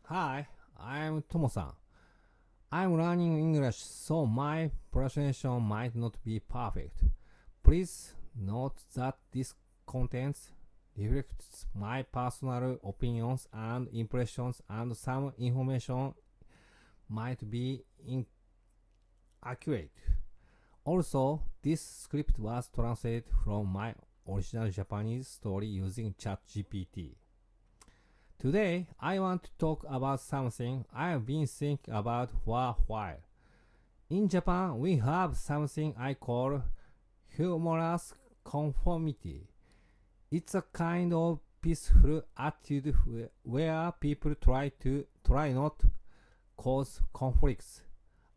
Hi, I'm Tomo-san. I'm learning English, so my pronunciation might not be perfect. Please note that this content reflects my personal opinions and impressions, and some information might be inaccurate. Also, this script was translated from my original Japanese story using ChatGPT. Today, I want to talk about something I've been thinking about for a while. In Japan, we have something I call humorous conformity. It's a kind of peaceful attitude where people try not cause conflicts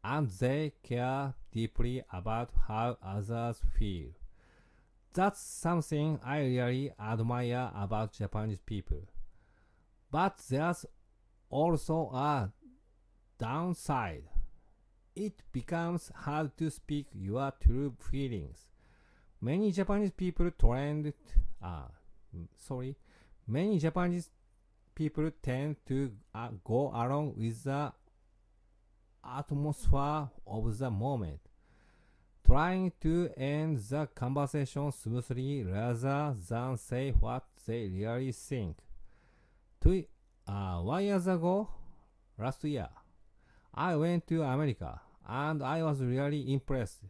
and they care deeply about how others feel. That's something I really admire about Japanese people. But there's also a downside. It becomes hard to speak your true feelings. Many Japanese people trend uh, sorry, Many Japanese people tend to go along with the atmosphere of the moment, trying to end the conversation smoothly rather than say what they really think. 1 year ago, last year, I went to America and I was really impressed.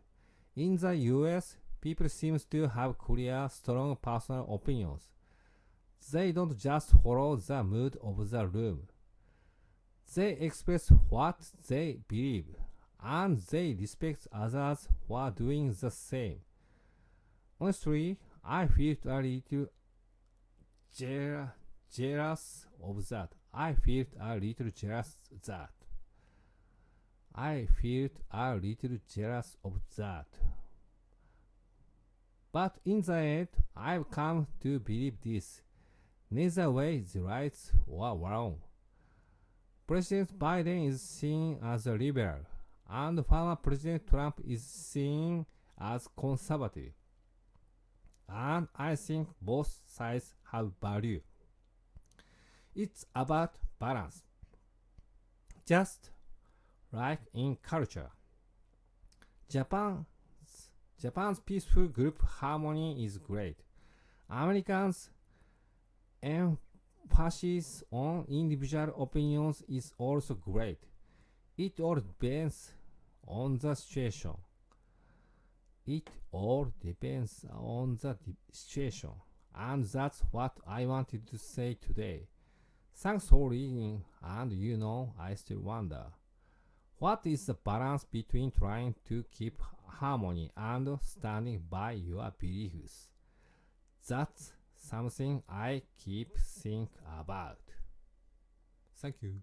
In the US, people seem to have clear, strong personal opinions. They don't just follow the mood of the room. They express what they believe and they respect others for doing the same. Honestly, I feel a little jealous of that. I felt a little jealous that. I felt a little jealous of that. But in the end, I've come to believe this. Neither way is right or wrong. President Biden is seen as a liberal, and former President Trump is seen as conservative. And I think both sides have value. It's about balance. Just like in culture. Japan Japan's peaceful group harmony is great. Americans' emphasis on individual opinions is also great. It all depends on the situation. It all depends on the situation. And that's what I wanted to say today. Thanks for reading, and I still wonder. What is the balance between trying to keep harmony and standing by your beliefs? That's something I keep thinking about. Thank you.